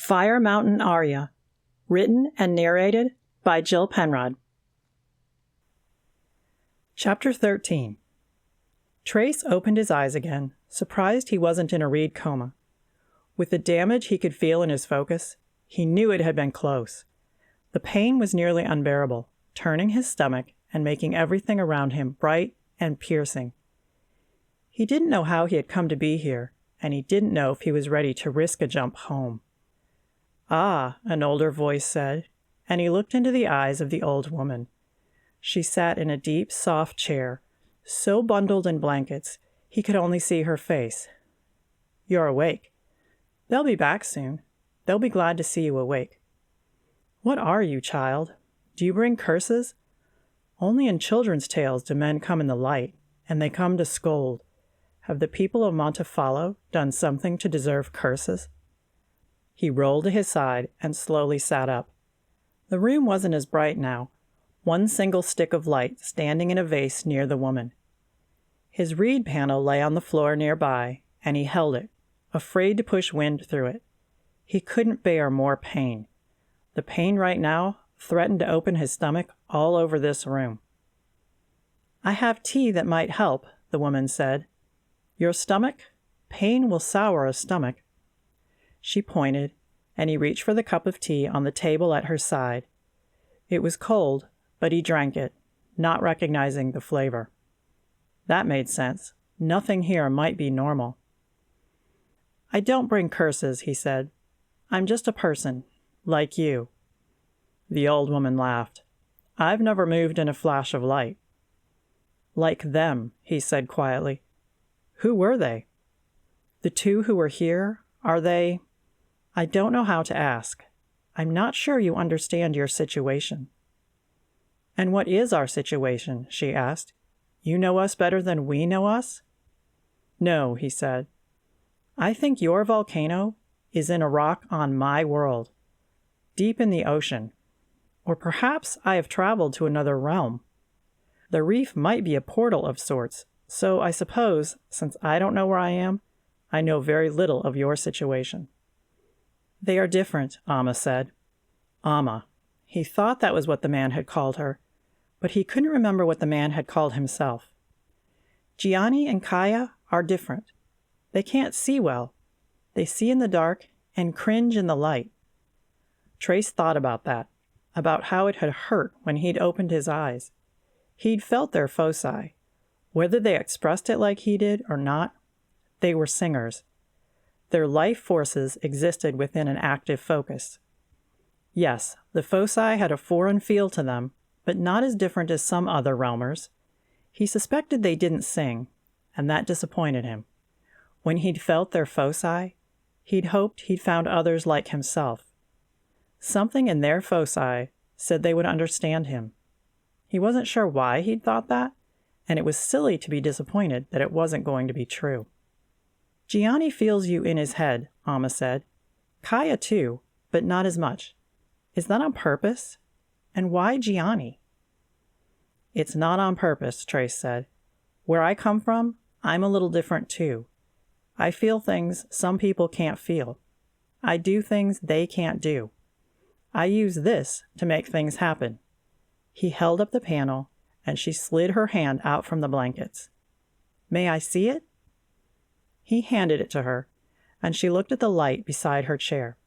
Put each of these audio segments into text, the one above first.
Fire Mountain Aria, written and narrated by Jill Penrod. Chapter 13. Trace opened his eyes again, surprised he wasn't in a reed coma. With the damage he could feel in his focus, he knew it had been close. The pain was nearly unbearable, turning his stomach and making everything around him bright and piercing. He didn't know how he had come to be here, and he didn't know if he was ready to risk a jump home. "Ah," an older voice said, and he looked into the eyes of the old woman. She sat in a deep, soft chair, so bundled in blankets he could only see her face. "You're awake. They'll be back soon. They'll be glad to see you awake." "What are you, child? Do you bring curses?" "Only in children's tales do men come in the light, and they come to scold. Have the people of Montefollo done something to deserve curses?" He rolled to his side and slowly sat up. The room wasn't as bright now, one single stick of light standing in a vase near the woman. His reed panel lay on the floor nearby, and he held it, afraid to push wind through it. He couldn't bear more pain. The pain right now threatened to open his stomach all over this room. "I have tea that might help," the woman said. "Your stomach? Pain will sour a stomach." She pointed, and he reached for the cup of tea on the table at her side. It was cold, but he drank it, not recognizing the flavor. That made sense. Nothing here might be normal. "I don't bring curses," he said. "I'm just a person, like you." The old woman laughed. "I've never moved in a flash of light." "Like them," he said quietly. "Who were they?" "The two who were here, are they—" "I don't know how to ask. I'm not sure you understand your situation." "And what is our situation?" she asked. "You know us better than we know us?" "No," he said. "I think your volcano is in a rock on my world, deep in the ocean. Or perhaps I have traveled to another realm. The reef might be a portal of sorts, so I suppose, since I don't know where I am, I know very little of your situation." "They are different," Amma said. Amma. He thought that was what the man had called her, but he couldn't remember what the man had called himself. "Gianni and Kaya are different. They can't see well. They see in the dark and cringe in the light." Trace thought about that, about how it had hurt when he'd opened his eyes. He'd felt their foci. Whether they expressed it like he did or not, they were singers. Their life forces existed within an active focus. Yes, the foci had a foreign feel to them, but not as different as some other realmers. He suspected they didn't sing, and that disappointed him. When he'd felt their foci, he'd hoped he'd found others like himself. Something in their foci said they would understand him. He wasn't sure why he'd thought that, and it was silly to be disappointed that it wasn't going to be true. "Gianni feels you in his head," Amma said. "Kaya too, but not as much. Is that on purpose? And why Gianni?" "It's not on purpose," Trace said. "Where I come from, I'm a little different too. I feel things some people can't feel. I do things they can't do. I use this to make things happen." He held up the panel, and she slid her hand out from the blankets. "May I see it?" He handed it to her, and she looked at the light beside her chair.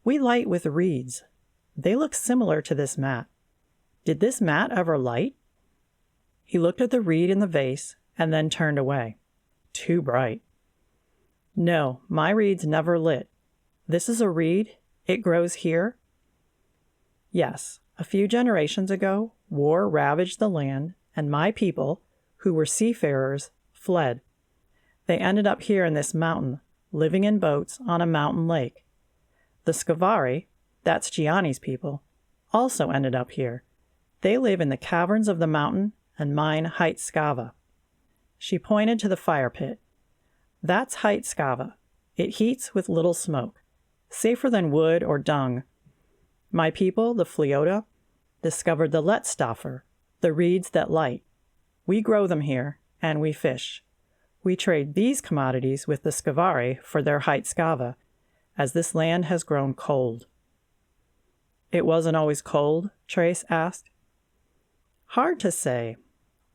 "We light with reeds. They look similar to this mat. Did this mat ever light?" He looked at the reed in the vase and then turned away. Too bright. "No, my reeds never lit. This is a reed? It grows here?" "Yes. A few generations ago, war ravaged the land, and my people, who were seafarers, fled. They ended up here in this mountain, living in boats on a mountain lake. The Scavari, that's Gianni's people, also ended up here. They live in the caverns of the mountain and mine Height Scava." She pointed to the fire pit. "That's Height Scava. It heats with little smoke, safer than wood or dung. My people, the Fleota, discovered the Letstoffer, the reeds that light. We grow them here, and we fish. We trade these commodities with the Scavari for their Height Scava, as this land has grown cold." "It wasn't always cold?" Trace asked. "Hard to say.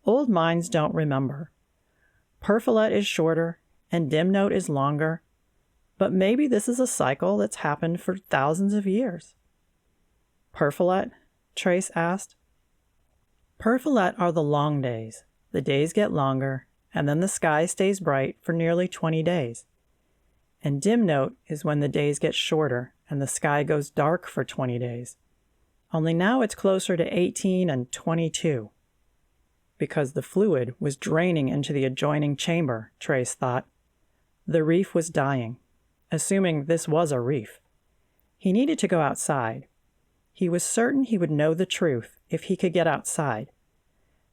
Old minds don't remember. Perphilet is shorter, and Dimnote is longer, but maybe this is a cycle that's happened for thousands of years." "Perphilet?" Trace asked. "Perphilet are the long days. The days get longer, and then the sky stays bright for nearly 20 days. And Dimnote is when the days get shorter and the sky goes dark for 20 days. Only now it's closer to 18 and 22. Because the fluid was draining into the adjoining chamber, Trace thought. The reef was dying, assuming this was a reef. He needed to go outside. He was certain he would know the truth if he could get outside.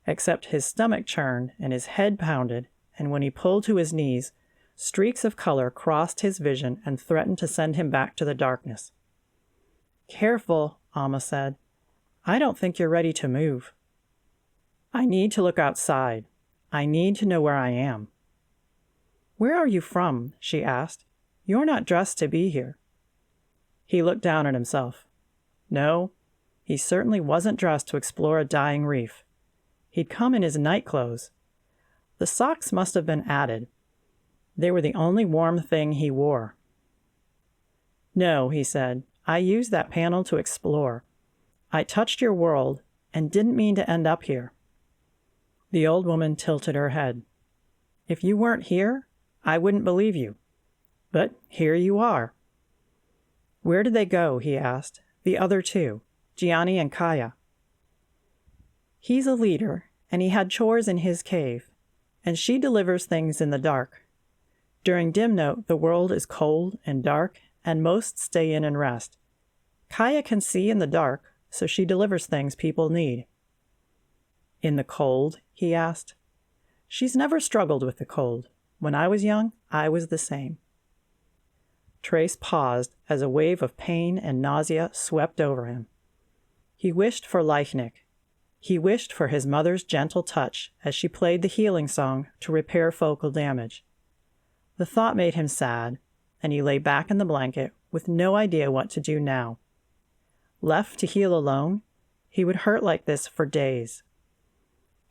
Except his stomach churned and his head pounded, and when he pulled to his knees, streaks of color crossed his vision and threatened to send him back to the darkness. "Careful," Amma said. "I don't think you're ready to move." "I need to look outside. I need to know where I am." "Where are you from?" she asked. "You're not dressed to be here." He looked down at himself. No, he certainly wasn't dressed to explore a dying reef. He'd come in his night clothes. The socks must have been added. They were the only warm thing he wore. "No," he said. "I used that panel to explore. I touched your world and didn't mean to end up here." The old woman tilted her head. "If you weren't here, I wouldn't believe you. But here you are." "Where did they go?" he asked. "The other two, Gianni and Kaya." "He's a leader, and he had chores in his cave, and she delivers things in the dark. During Dimnote, the world is cold and dark, and most stay in and rest. Kaya can see in the dark, so she delivers things people need." "In the cold?" he asked. "She's never struggled with the cold. When I was young, I was the same." Trace paused as a wave of pain and nausea swept over him. He wished for Leichnick. He wished for his mother's gentle touch as she played the healing song to repair focal damage. The thought made him sad, and he lay back in the blanket with no idea what to do now. Left to heal alone, he would hurt like this for days.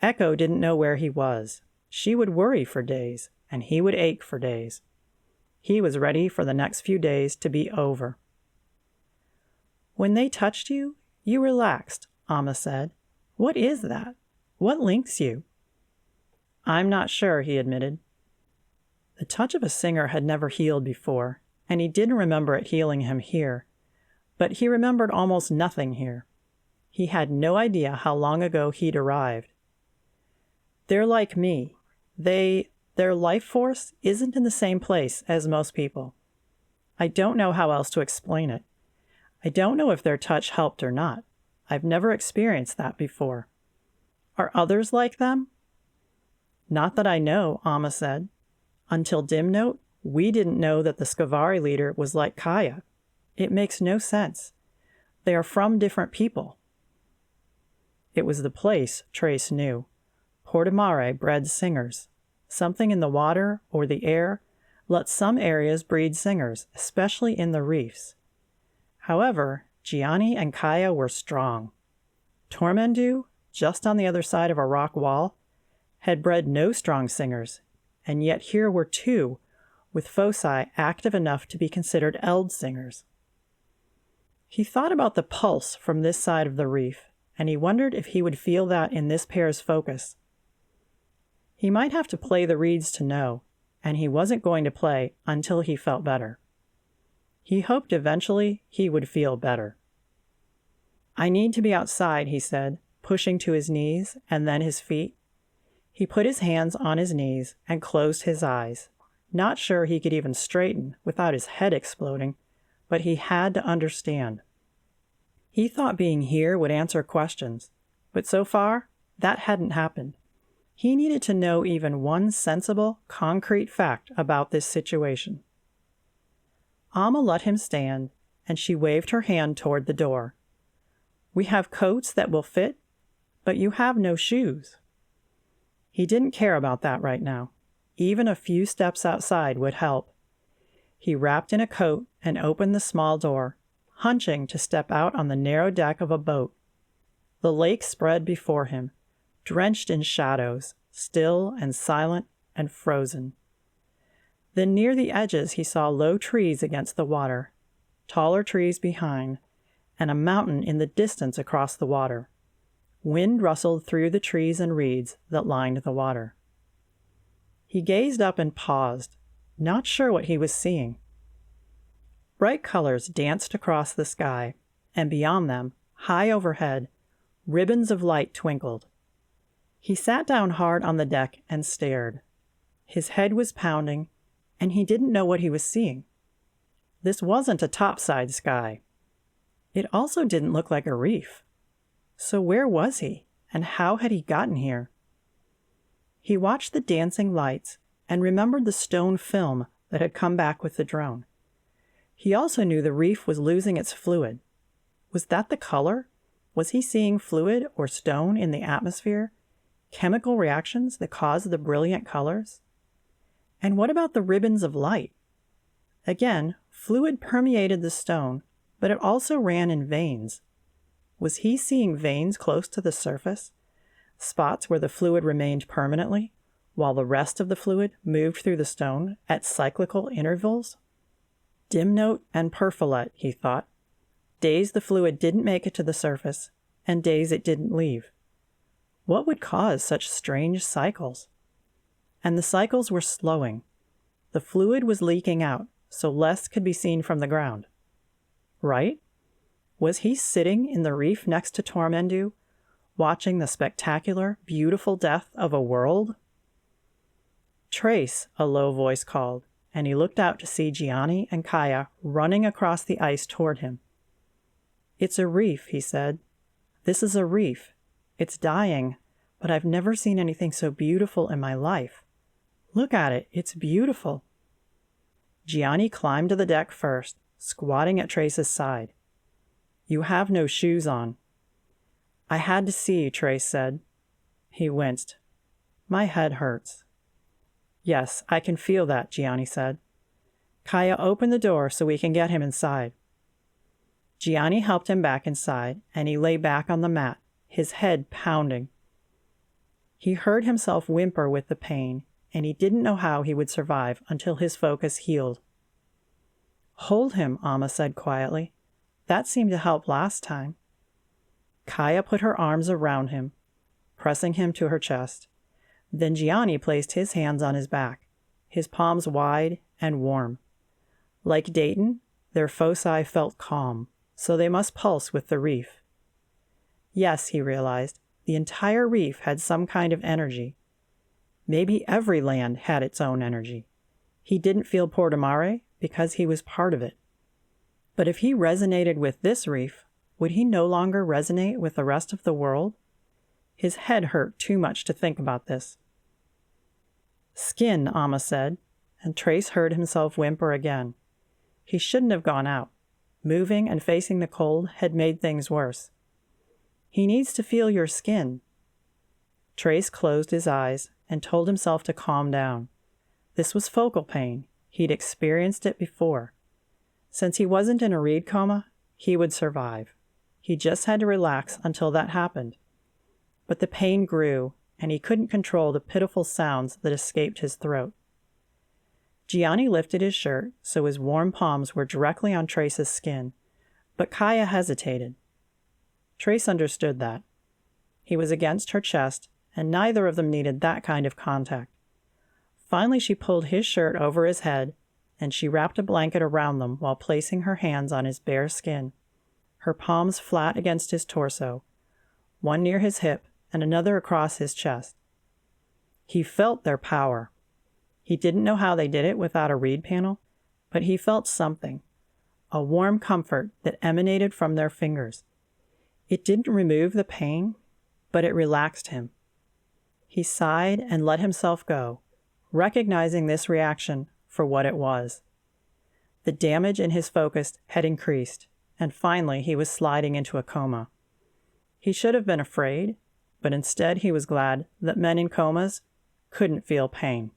Echo didn't know where he was. She would worry for days, and he would ache for days. He was ready for the next few days to be over. "When they touched you, you relaxed," Amma said. "What is that? What links you?" "I'm not sure," he admitted. The touch of a singer had never healed before, and he didn't remember it healing him here. But he remembered almost nothing here. He had no idea how long ago he'd arrived. "They're like me. Their life force isn't in the same place as most people. I don't know how else to explain it. I don't know if their touch helped or not. I've never experienced that before. Are others like them?" "Not that I know," Amma said. "Until Dimnote, we didn't know that the Skavari leader was like Kaya. It makes no sense. They are from different people." It was the place Trace knew. Portomare bred singers. Something in the water or the air let some areas breed singers, especially in the reefs. However, Gianni and Kaya were strong. Tormendu, just on the other side of a rock wall, had bred no strong singers, and yet here were two, with foci active enough to be considered eldsingers. He thought about the pulse from this side of the reef, and he wondered if he would feel that in this pair's focus. He might have to play the reeds to know, and he wasn't going to play until he felt better. He hoped eventually he would feel better. "I need to be outside," he said, pushing to his knees and then his feet. He put his hands on his knees and closed his eyes, not sure he could even straighten without his head exploding, but he had to understand. He thought being here would answer questions, but so far, that hadn't happened. He needed to know even one sensible, concrete fact about this situation. Amma let him stand, and she waved her hand toward the door. "We have coats that will fit, but you have no shoes." He didn't care about that right now. Even a few steps outside would help. He wrapped in a coat and opened the small door, hunching to step out on the narrow deck of a boat. The lake spread before him, drenched in shadows, still and silent and frozen. Then near the edges he saw low trees against the water, taller trees behind, and a mountain in the distance across the water. Wind rustled through the trees and reeds that lined the water. He gazed up and paused, not sure what he was seeing. Bright colors danced across the sky, and beyond them, high overhead, ribbons of light twinkled. He sat down hard on the deck and stared. His head was pounding, and he didn't know what he was seeing. This wasn't a topside sky. It also didn't look like a reef. So where was he, and how had he gotten here? He watched the dancing lights and remembered the stone film that had come back with the drone. He also knew the reef was losing its fluid. Was that the color? Was he seeing fluid or stone in the atmosphere? Chemical reactions that caused the brilliant colors? And what about the ribbons of light? Again, fluid permeated the stone, but it also ran in veins. Was he seeing veins close to the surface? Spots where the fluid remained permanently, while the rest of the fluid moved through the stone at cyclical intervals? Dimnote and perfolet, he thought. Days the fluid didn't make it to the surface, and days it didn't leave. What would cause such strange cycles? And the cycles were slowing. The fluid was leaking out, so less could be seen from the ground. Right? Was he sitting in the reef next to Tormendu, watching the spectacular, beautiful death of a world? Trace, a low voice called, and he looked out to see Gianni and Kaya running across the ice toward him. "It's a reef," he said. "This is a reef. It's dying, but I've never seen anything so beautiful in my life. Look at it, it's beautiful." Gianni climbed to the deck first, squatting at Trace's side. "You have no shoes on." "I had to see," Trace said. He winced. "My head hurts." "Yes, I can feel that," Gianni said. "Kaya, open the door so we can get him inside." Gianni helped him back inside, and he lay back on the mat, his head pounding. He heard himself whimper with the pain, and he didn't know how he would survive until his focus healed. "Hold him," Amma said quietly. "That seemed to help last time." Kaya put her arms around him, pressing him to her chest. Then Gianni placed his hands on his back, his palms wide and warm. Like Dayton, their foci felt calm, so they must pulse with the reef. Yes, he realized, the entire reef had some kind of energy. Maybe every land had its own energy. He didn't feel Portomare because he was part of it. But if he resonated with this reef, would he no longer resonate with the rest of the world? His head hurt too much to think about this. "Skin," Amma said, and Trace heard himself whimper again. He shouldn't have gone out. Moving and facing the cold had made things worse. "He needs to feel your skin." Trace closed his eyes and told himself to calm down. This was focal pain. He'd experienced it before. Since he wasn't in a reed coma, he would survive. He just had to relax until that happened. But the pain grew, and he couldn't control the pitiful sounds that escaped his throat. Gianni lifted his shirt so his warm palms were directly on Trace's skin, but Kaya hesitated. Trace understood that. He was against her chest, and neither of them needed that kind of contact. Finally, she pulled his shirt over his head, and she wrapped a blanket around them while placing her hands on his bare skin, her palms flat against his torso, one near his hip and another across his chest. He felt their power. He didn't know how they did it without a reed panel, but he felt something, a warm comfort that emanated from their fingers. It didn't remove the pain, but it relaxed him. He sighed and let himself go, recognizing this reaction for what it was. The damage in his focus had increased, and finally he was sliding into a coma. He should have been afraid, but instead he was glad that men in comas couldn't feel pain.